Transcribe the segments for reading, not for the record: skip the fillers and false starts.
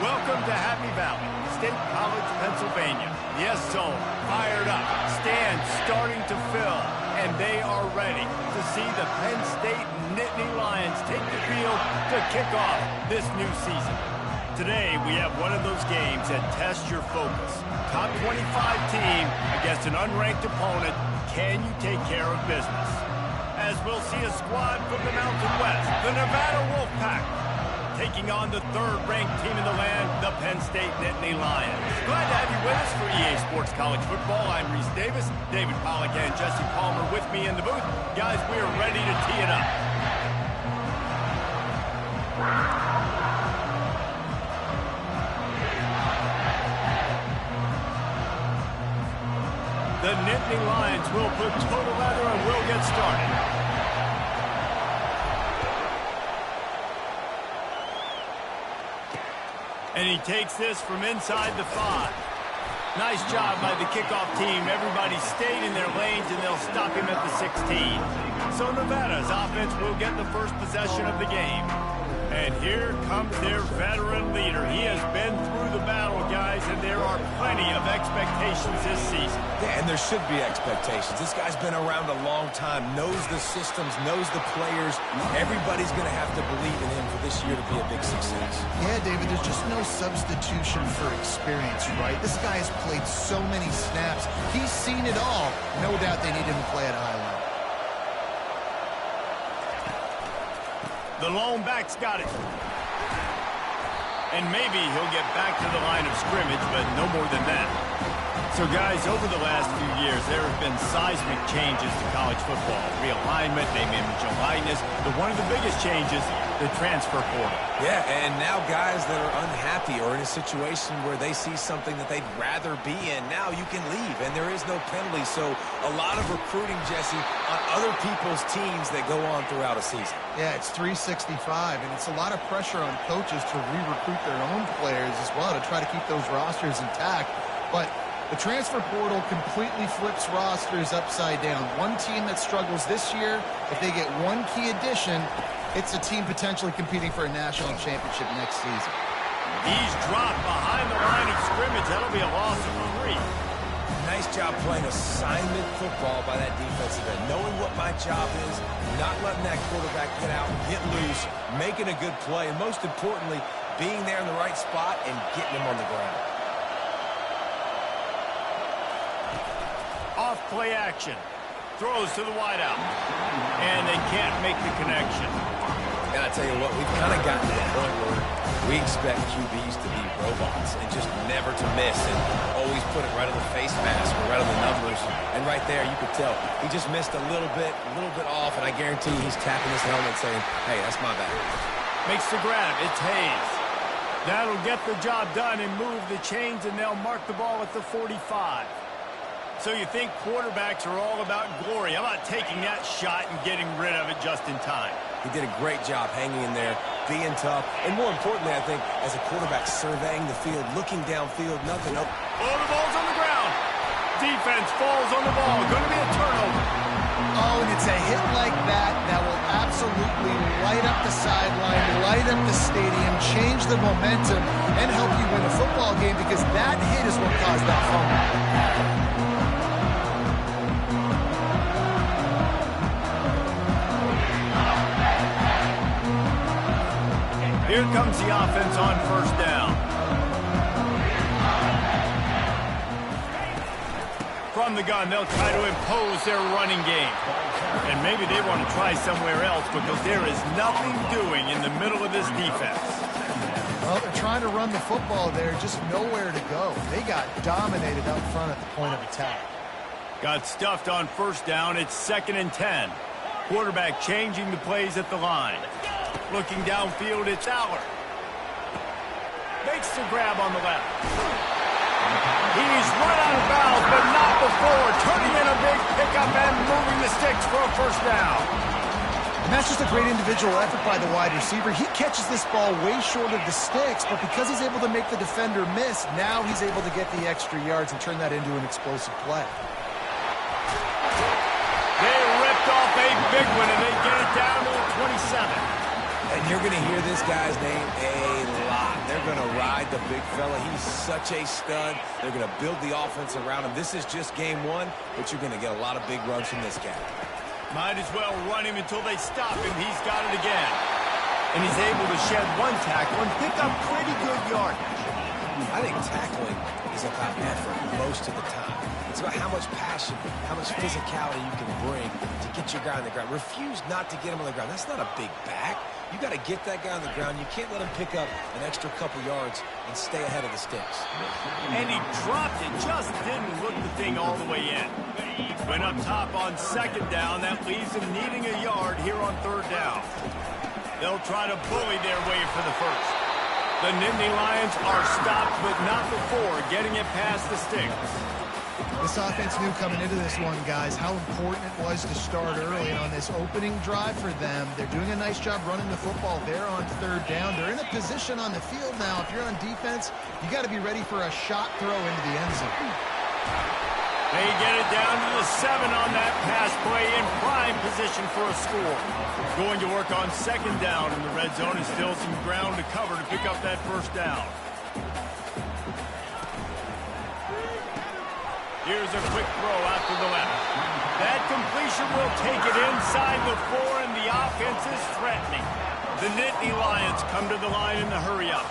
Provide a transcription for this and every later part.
Welcome to Happy Valley, State College, Pennsylvania. Yes, Zone, fired up, stands starting to fill, and they are ready to see the Penn State Nittany Lions take the field to kick off this new season. Today, we have one of those games that tests your focus. Top 25 team against an unranked opponent. Can you take care of business? As we'll see a squad from the Mountain West, the Nevada Wolfpack, taking on the third-ranked team in the land, the Penn State Nittany Lions. Glad to have you with us for EA Sports College Football. I'm Reese Davis, David Pollack and Jesse Palmer with me in the booth. Guys, we are ready to tee it up. The Nittany Lions will put total leather and will get started. And he takes this from inside the 5. Nice job by the kickoff team. Everybody stayed in their lanes, and they'll stop him at the 16. So Nevada's offense will get the first possession of the game. And here comes their veteran leader. He has been through the battle, guys, and there are plenty of expectations this season. Yeah, and there should be expectations. This guy's been around a long time, knows the systems, knows the players. Everybody's going to have to believe in him for this year to be a big success. Yeah, David, there's just no substitution for experience, right? This guy has played so many snaps. He's seen it all. No doubt they need him to play at a high level. The lone back's got it. And maybe he'll get back to the line of scrimmage, but no more than that. So, guys, over the last few years, there have been seismic changes to college football. Realignment, name, image, and likeness. But one of the biggest changes, the transfer portal. Yeah, and now guys that are unhappy or in a situation where they see something that they'd rather be in, now you can leave, and there is no penalty. So a lot of recruiting, Jesse, on other people's teams that go on throughout a season. Yeah, it's 365, and it's a lot of pressure on coaches to re-recruit their own players as well to try to keep those rosters intact. But the transfer portal completely flips rosters upside down. One team that struggles this year, if they get one key addition, it's a team potentially competing for a national championship next season. He's dropped behind the line of scrimmage. That'll be a loss of 3. Nice job playing assignment football by that defensive end. Knowing what my job is, not letting that quarterback get out, get loose, making a good play, and most importantly, being there in the right spot and getting him on the ground. Off play action. Throws to the wideout. And they can't make the connection. And I tell you what, we've kind of gotten to the point where we expect QBs to be robots and just never to miss and always put it right on the face mask or right on the numbers. And right there, you could tell he just missed a little bit off, and I guarantee he's tapping his helmet saying, hey, that's my bad. Makes the grab. It's Hayes. That'll get the job done and move the chains, and they'll mark the ball at the 45. So you think quarterbacks are all about glory. How about taking that shot and getting rid of it just in time? He did a great job hanging in there, being tough, and more importantly, I think, as a quarterback, surveying the field, looking downfield, nothing up. Oh, the ball's on the ground. Defense falls on the ball. Going to be a turnover. Oh, and it's a hit like that that will absolutely light up the sideline, light up the stadium, change the momentum, and help you win a football game because that hit is what caused that fumble. Here comes the offense on first down. From the gun, they'll try to impose their running game. And maybe they want to try somewhere else because there is nothing doing in the middle of this defense. Well, they're trying to run the football there, just nowhere to go. They got dominated up front at the point of attack. Got stuffed on first down. It's 2nd and 10. Quarterback changing the plays at the line. Looking downfield, it's Aller. Makes the grab on the left. He's run out of bounds, but not before. Turning in a big pickup and moving the sticks for a first down. And that's just a great individual effort by the wide receiver. He catches this ball way short of the sticks, but because he's able to make the defender miss, now he's able to get the extra yards and turn that into an explosive play. They ripped off a big one, and they get it down to the 27. And you're going to hear this guy's name a lot. They're going to ride the big fella. He's such a stud. They're going to build the offense around him. This is just game one, but you're going to get a lot of big runs from this guy. Might as well run him until they stop him. He's got it again. And he's able to shed one tackle and pick up pretty good yardage. I think tackling is about effort most of the time. It's about how much passion, how much physicality you can bring to get your guy on the ground. Refuse not to get him on the ground. That's not a big back. You got to get that guy on the ground. You can't let him pick up an extra couple yards and stay ahead of the sticks. And he dropped it. Just didn't look the thing all the way in. Went up top on second down. That leaves him needing a yard here on third down. They'll try to bully their way for the first. The Nittany Lions are stopped, but not before getting it past the sticks. This offense knew coming into this one, guys, how important it was to start early. And on this opening drive for them, they're doing a nice job running the football there on third down. They're in a position on the field now. If you're on defense, you got to be ready for a shot throw into the end zone. They get it down to the 7 on that pass play in prime position for a score. Going to work on second down in the red zone and still some ground to cover to pick up that first down. Here's a quick throw out to the left. That completion will take it inside the 4, and the offense is threatening. The Nittany Lions come to the line in the hurry-up.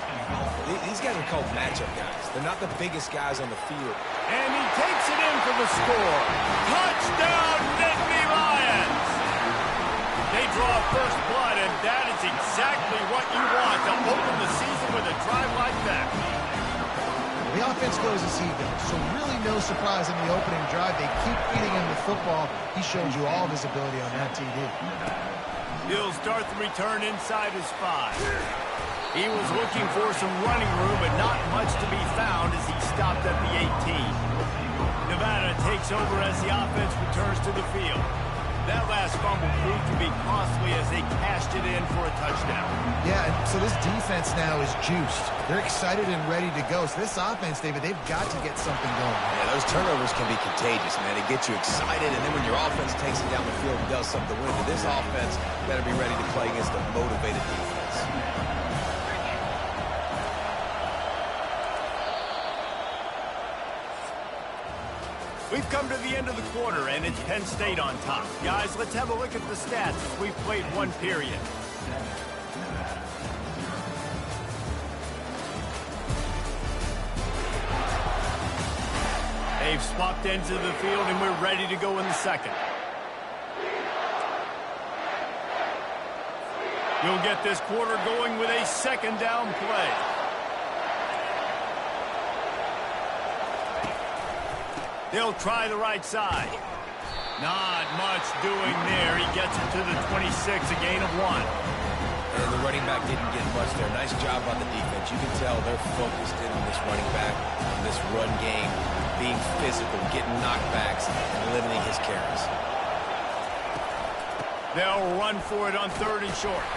These guys are called matchup guys. They're not the biggest guys on the field. And he takes it in for the score. Touchdown, Nittany Lions! They draw first blood, and that is exactly what you want to open the season with a drive like that. The offense goes as he goes, so really no surprise in the opening drive. They keep feeding him the football. He showed you all of his ability on that TD. He'll start the return inside his 5. He was looking for some running room, but not much to be found as he stopped at the 18. Nevada takes over as the offense returns to the field. That last fumble proved to be costly as they cashed it in for a touchdown. Yeah, and so this defense now is juiced. They're excited and ready to go. So this offense, David, they've got to get something going. Yeah, those turnovers can be contagious, man. They get you excited, and then when your offense takes it down the field and does something to win, but this offense better be ready to play against a motivated defense. We've come to the end of the quarter, and it's Penn State on top. Guys, let's have a look at the stats as we've played one period. They've swapped ends of the field, and we're ready to go in the second. You'll get this quarter going with a second down play. They'll try the right side. Not much doing there. He gets it to the 26, a gain of 1. And the running back didn't get much there. Nice job on the defense. You can tell they're focused in on this running back, on this run game, being physical, getting knockbacks, and limiting his carries. They'll run for it on third and short.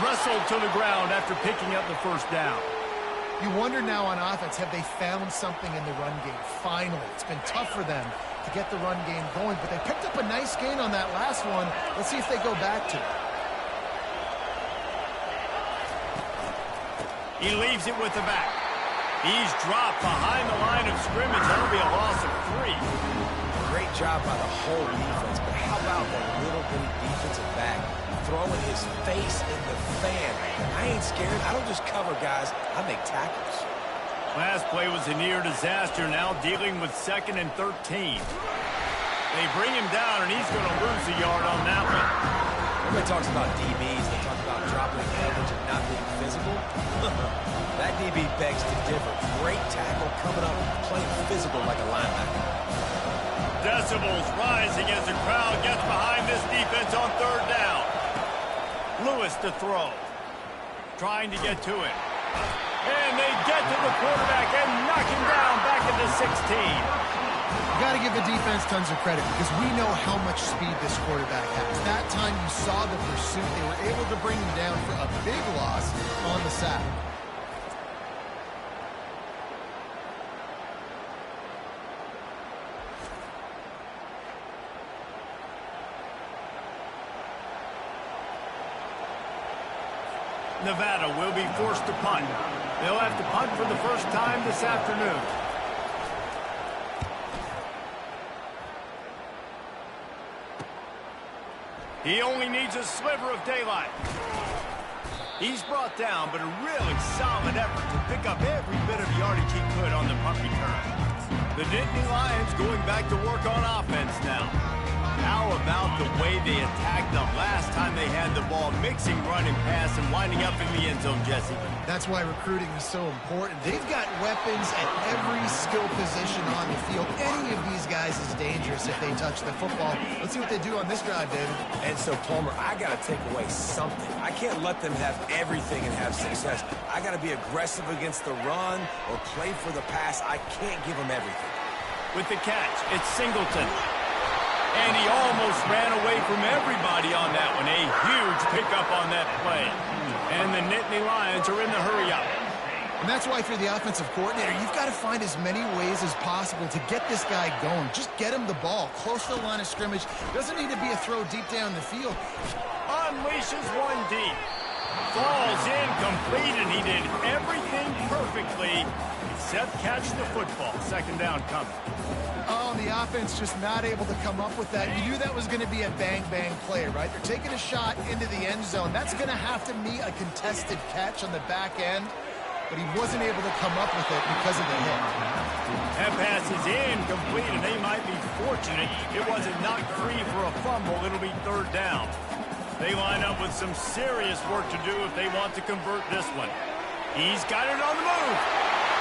Wrestled to the ground after picking up the first down. You wonder now on offense, have they found something in the run game? Finally, it's been tough for them to get the run game going, but they picked up a nice gain on that last one. Let's see if they go back to it. He leaves it with the back. He's dropped behind the line of scrimmage. That'll be a loss of 3. Great job by the whole defense, but how about the little bitty defensive back throwing his face in the fan? I ain't scared. I don't just cover guys. I make tackles. Last play was a near disaster. Now dealing with 2nd and 13. They bring him down, and he's going to lose a yard on that one. Everybody talks about DBs. They talk about dropping coverage and not being physical. That DB begs to differ. Great tackle coming up, playing physical like a linebacker. Decibels rising as the crowd gets behind this defense on third down. Lewis to throw. Trying to get to it. And they get to the quarterback and knock him down back at the 16. You got to give the defense tons of credit because we know how much speed this quarterback has. That time you saw the pursuit. They were able to bring him down for a big loss on the sack. Nevada will be forced to punt. They'll have to punt for the first time this afternoon. He only needs a sliver of daylight. He's brought down, but a really solid effort to pick up every bit of yardage he could on the punt return. The Nittany Lions going back to work on offense now. How about the way they attacked them last time they had the ball, mixing run and pass and winding up in the end zone, Jesse? That's why recruiting is so important. They've got weapons at every skill position on the field. Any of these guys is dangerous if they touch the football. Let's see what they do on this drive, David. And so, Palmer, I got to take away something. I can't let them have everything and have success. I got to be aggressive against the run or play for the pass. I can't give them everything. With the catch, it's Singleton. And he almost ran away from everybody on that one. A huge pickup on that play. And the Nittany Lions are in the hurry-up. And that's why, if you're the offensive coordinator, you've got to find as many ways as possible to get this guy going. Just get him the ball close to the line of scrimmage. Doesn't need to be a throw deep down the field. Unleashes one deep. Falls incomplete, and he did everything perfectly except catch the football. Second down coming. Oh, the offense just not able to come up with that. You knew that was going to be a bang-bang play, right? They're taking a shot into the end zone. That's going to have to meet a contested catch on the back end, but he wasn't able to come up with it because of the hit. That pass is incomplete, and they might be fortunate it wasn't knocked free for a fumble. It'll be third down. They line up with some serious work to do if they want to convert this one. He's got it on the move,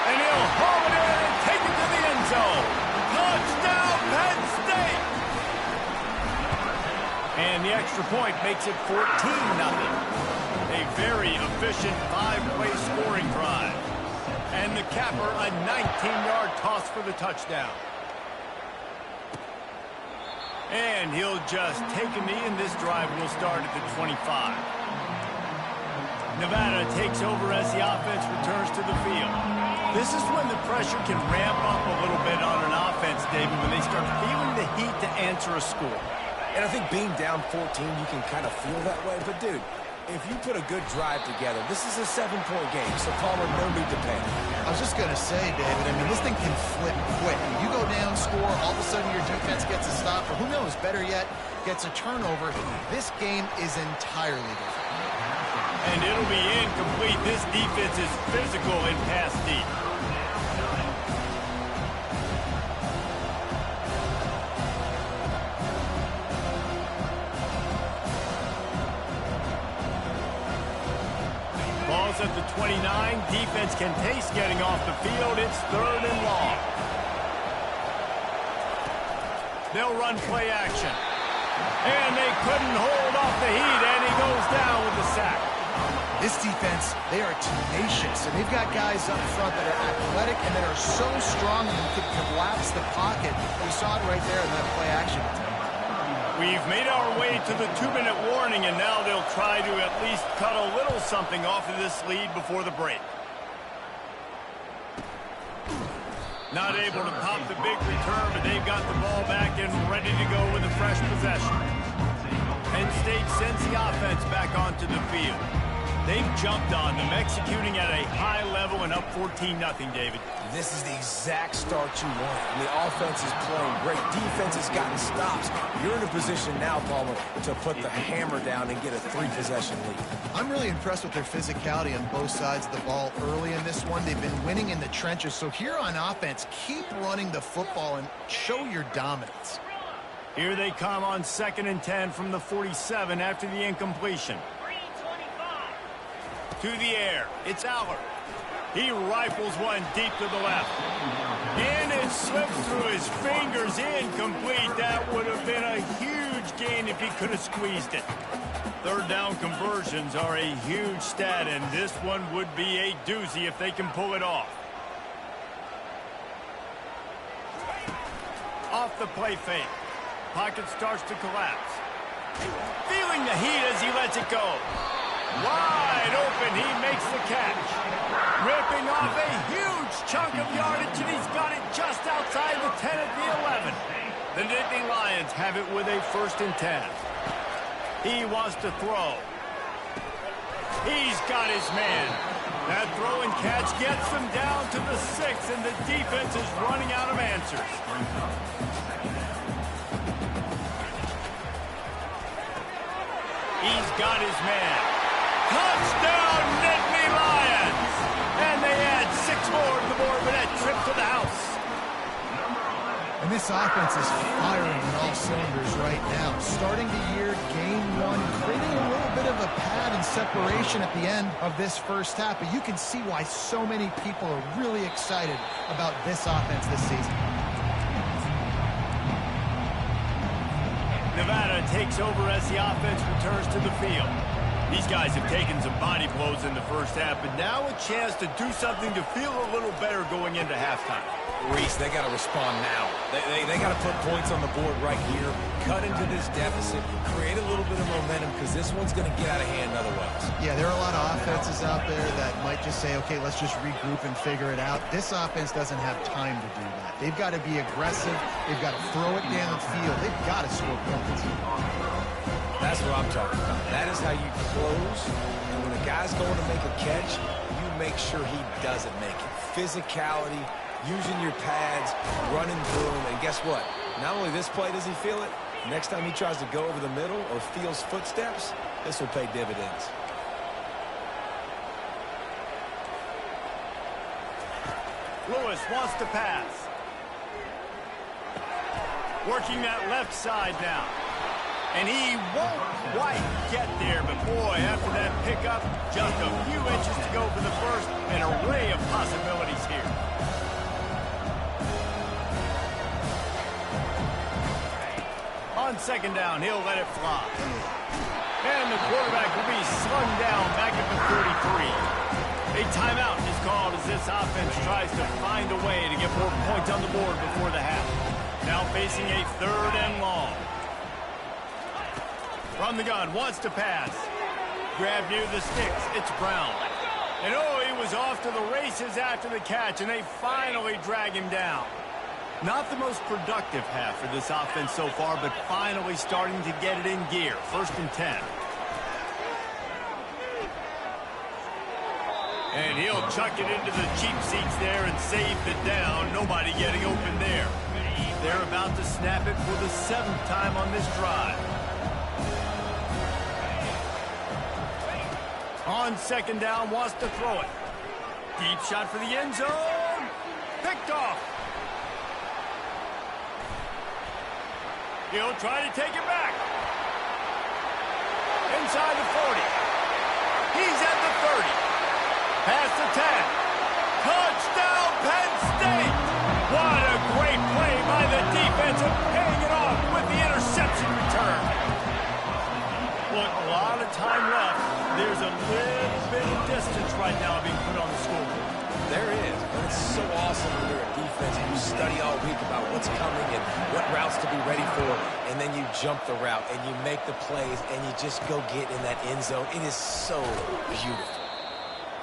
and he'll haul it in and take it to the end zone. Touchdown, Penn State! And the extra point makes it 14-0. A very efficient five-play scoring drive. And the capper, a 19-yard toss for the touchdown. And he'll just take a knee, and this drive will start at the 25. Nevada takes over as the offense returns to the field. This is when the pressure can ramp up a little bit on an offense, David, when they start feeling the heat to answer a score. And I think being down 14, you can kind of feel that way. But, dude, if you put a good drive together, this is a 7-point game, so Palmer, no need to panic. I was just going to say, David, I mean, this thing can flip quick. You go down, score, all of a sudden your defense gets a stop, or who knows, better yet, gets a turnover. This game is entirely different. And it'll be incomplete. This defense is physical and pass deep. Ball's at the 29. Defense can taste getting off the field. It's third and long. They'll run play action. And they couldn't hold off the heat, and he goes down with the sack. This defense, they are tenacious, and they've got guys up front that are athletic and that are so strong and can collapse the pocket. We saw it right there in that play action attempt. We've made our way to the 2-minute warning, and now they'll try to at least cut a little something off of this lead before the break. Not able to pop the big return, but they've got the ball back and ready to go with a fresh possession. Penn State sends the offense back onto the field. They've jumped on them, executing at a high level and up 14-0, David. This is the exact start you want. And the offense is playing great. Defense has gotten stops. You're in a position now, Palmer, to put the hammer down and get a 3-possession lead. I'm really impressed with their physicality on both sides of the ball early in this one. They've been winning in the trenches. So here on offense, keep running the football and show your dominance. Here they come on 2nd and 10 from the 47 after the incompletion. To the air, it's Allard. He rifles one deep to the left. And it slips through his fingers, incomplete. That would have been a huge gain if he could have squeezed it. Third down conversions are a huge stat, and this one would be a doozy if they can pull it off. Off the play fake. Pocket starts to collapse. Feeling the heat as he lets it go. Wide open, he makes the catch. Ripping off a huge chunk of yardage, and he's got it just outside the 10 at the 11. The Nittany Lions have it with a 1st and 10. He wants to throw. He's got his man. That throw and catch gets them down to the 6, and the defense is running out of answers. He's got his man. Touchdown, Nittany Lions! And they add 6 more to the board with that trip to the house. And this offense is firing on all cylinders right now. Starting the year, game 1, creating a little bit of a pad and separation at the end of this first half. But you can see why so many people are really excited about this offense this season. Nevada takes over as the offense returns to the field. These guys have taken some body blows in the first half, but now a chance to do something to feel a little better going into halftime. Reese, they got to respond now. They got to put points on the board right here, cut into this deficit, create a little bit of momentum, because this one's going to get out of hand otherwise. Yeah, there are a lot of offenses out there that might just say, okay, let's just regroup and figure it out. This offense doesn't have time to do that. They've got to be aggressive. They've got to throw it downfield. They've got to score points. That's what I'm talking about. That is how you close. And when a guy's going to make a catch, you make sure he doesn't make it. Physicality, using your pads, running through them. And guess what? Not only this play does he feel it, next time he tries to go over the middle or feels footsteps, this will pay dividends. Lewis wants to pass. Working that left side now. And he won't quite get there, but boy, after that pickup, just a few inches to go for the first. An array of possibilities here. On second down, he'll let it fly. And the quarterback will be slung down back at the 33. A timeout is called as this offense tries to find a way to get more points on the board before the half. Now facing a 3rd and long. From the gun, wants to pass. Grab near the sticks, it's Brown. And oh, he was off to the races after the catch, and they finally drag him down. Not the most productive half for this offense so far, but finally starting to get it in gear. 1st and 10. And he'll chuck it into the cheap seats there and save the down. Nobody getting open there. They're about to snap it for the 7th time on this drive. On second down, wants to throw it. Deep shot for the end zone. Picked off. He'll try to take it back. Inside the 40. He's at the 30. Past the 10. Touchdown, Penn State. What a great play by the defense of paying it off with the interception return. Look, a lot of time left. There's a little bit of distance right now being put on the scoreboard. There is, but it's so awesome when you're a defense and you study all week about what's coming and what routes to be ready for, and then you jump the route and you make the plays and you just go get in that end zone. It is so beautiful.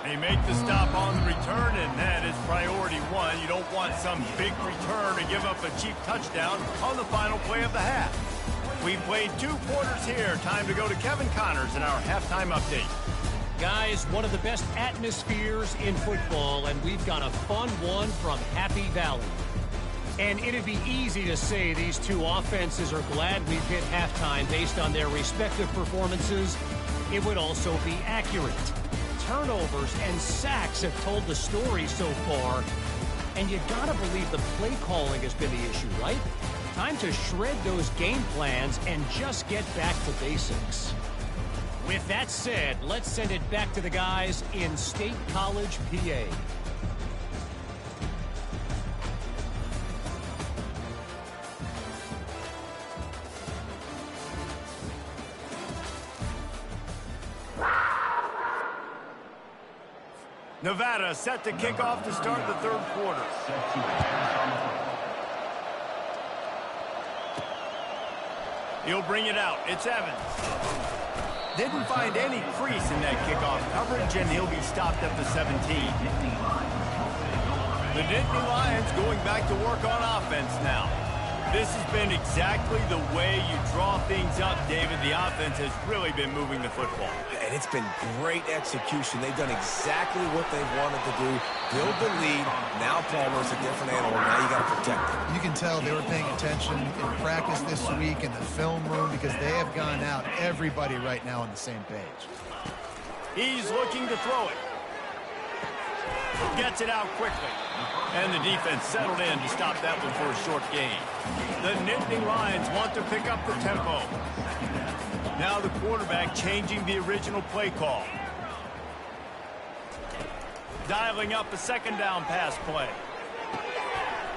They make the stop on the return, and that is priority 1. You don't want some big return to give up a cheap touchdown on the final play of the half. We've played 2 quarters here. Time to go to Kevin Connors in our halftime update. Guys, one of the best atmospheres in football, and we've got a fun one from Happy Valley. And it'd be easy to say these 2 offenses are glad we've hit halftime based on their respective performances. It would also be accurate. Turnovers and sacks have told the story so far, and you gotta believe the play calling has been the issue, right? Time to shred those game plans and just get back to basics. With that said, let's send it back to the guys in State College, PA. Nevada set to kick off to start the 3rd quarter. He'll bring it out. It's Evans. Didn't find any crease in that kickoff coverage, and he'll be stopped at the 17. The Nittany Lions going back to work on offense now. This has been exactly the way you draw things up, David. The offense has really been moving the football. And it's been great execution. They've done exactly what they've wanted to do. Build the lead. Now Palmer's a different animal. Now you got to protect it. You can tell they were paying attention in practice this week in the film room because they have gone out, everybody right now on the same page. He's looking to throw it. Gets it out quickly. And the defense settled in to stop that one for a short gain. The Nittany Lions want to pick up the tempo. Now the quarterback changing the original play call. Dialing up a second down pass play.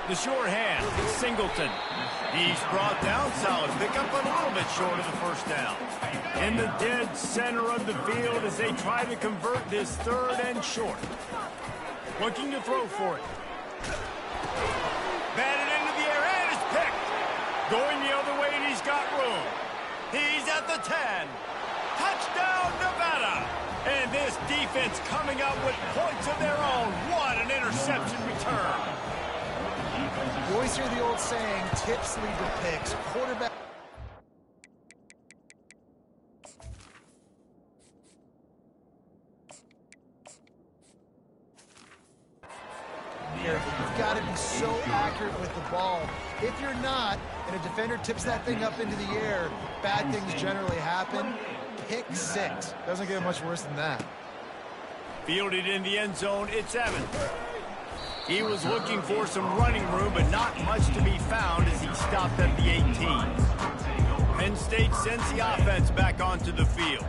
The sure hand, Singleton. He's brought down solid. Pick up a little bit short of the first down. In the dead center of the field as they try to convert this third and short. Looking to throw for it. Batted into the air and it's picked. Going the other way and he's got room. He's at the 10. Touchdown, Nevada. And this defense coming up with points of their own. What an interception return. You always hear the old saying, tips lead to picks. Quarterback. You've got to be so accurate with the ball. If you're not, and a defender tips that thing up into the air, bad things generally happen. Pick 6. Doesn't get much worse than that. Fielded in the end zone, it's Evans. He was looking for some running room, but not much to be found as he stopped at the 18. Penn State sends the offense back onto the field.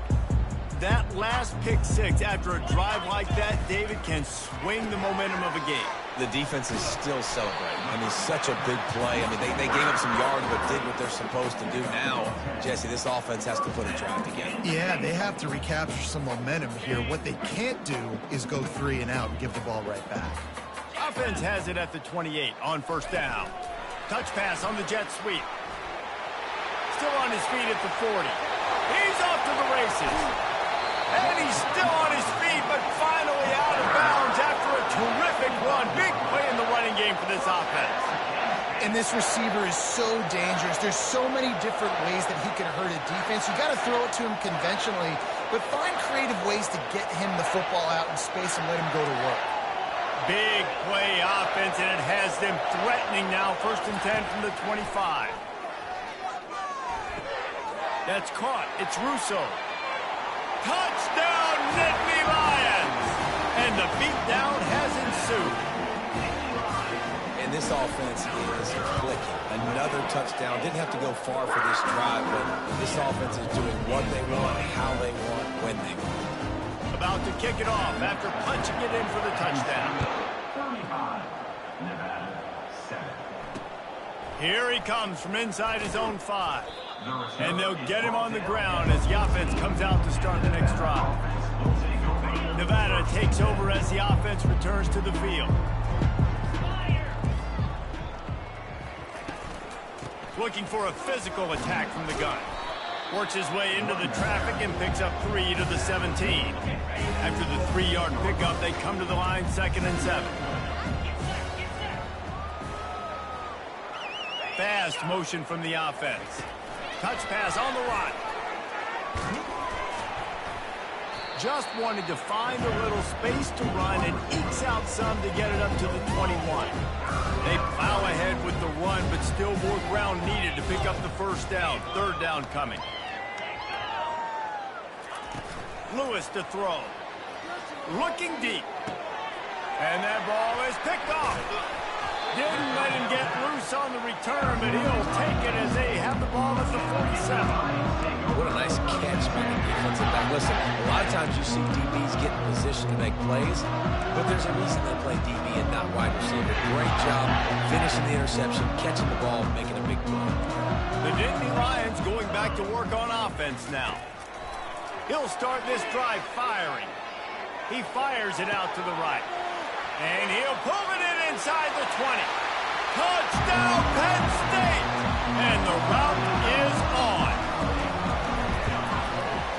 That last pick 6 after a drive like that, David, can swing the momentum of a game. The defense is still celebrating. I mean, such a big play. I mean, they gave up some yards, but did what they're supposed to do. Now, Jesse, this offense has to put a drive together. Yeah, they have to recapture some momentum here. What they can't do is go 3 and out and give the ball right back. Offense has it at the 28 on first down. Touch pass on the jet sweep. Still on his feet at the 40. He's off to the races. And he's still on his feet, but finally out of bounds after a terrific run. Big play in the running game for this offense. And this receiver is so dangerous. There's so many different ways that he can hurt a defense. You got to throw it to him conventionally, but find creative ways to get him the football out in space and let him go to work. Big play offense, and it has them threatening now. 1st and 10 from the 25. That's caught. It's Russo. Touchdown, Nittany Lions! And the beatdown has ensued. And this offense is clicking. Another touchdown. Didn't have to go far for this drive, but this offense is doing what they want, how they want, when they want. About to kick it off after punching it in for the touchdown. Here he comes from inside his own 5. And they'll get him on the ground as the offense comes out to start the next drive. Nevada takes over as the offense returns to the field. Looking for a physical attack from the gun. Works his way into the traffic and picks up 3 to the 17. After the 3-yard pickup, they come to the line 2nd and 7. Fast motion from the offense. Touch pass on the run. Just wanted to find a little space to run and ekes out some to get it up to the 21. They plow ahead with the run, but still more ground needed to pick up the first down. 3rd down coming. Lewis to throw. Looking deep. And that ball is picked off. Didn't let him get loose on the return, but he'll take it as they have the ball at the 47. What a nice catch by the defensive back. Listen, a lot of times you see DBs get in position to make plays, but there's a reason they play DB and not wide receiver. Great job finishing the interception, catching the ball, and making a big play. The Nittany Lions going back to work on offense now. He'll start this drive firing. He fires it out to the right. And he'll pull it in inside the 20. Touchdown, Penn State! And the route is on.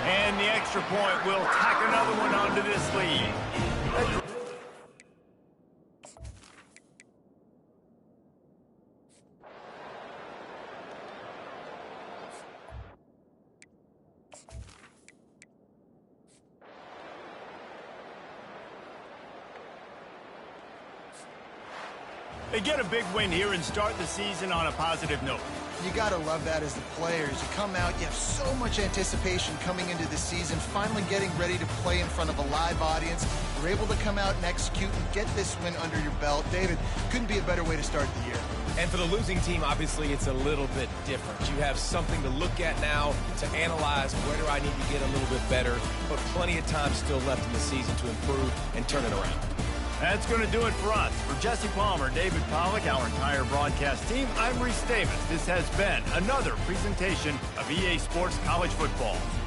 And the extra point will tack another one onto this lead. They get a big win here and start the season on a positive note. You got to love that as the players. You come out, you have so much anticipation coming into the season, finally getting ready to play in front of a live audience. You're able to come out and execute and get this win under your belt. David, couldn't be a better way to start the year. And for the losing team, obviously, it's a little bit different. You have something to look at now, to analyze where do I need to get a little bit better, but plenty of time still left in the season to improve and turn it around. That's going to do it for us. For Jesse Palmer, David Pollack, our entire broadcast team, I'm Reese Davis. This has been another presentation of EA Sports College Football.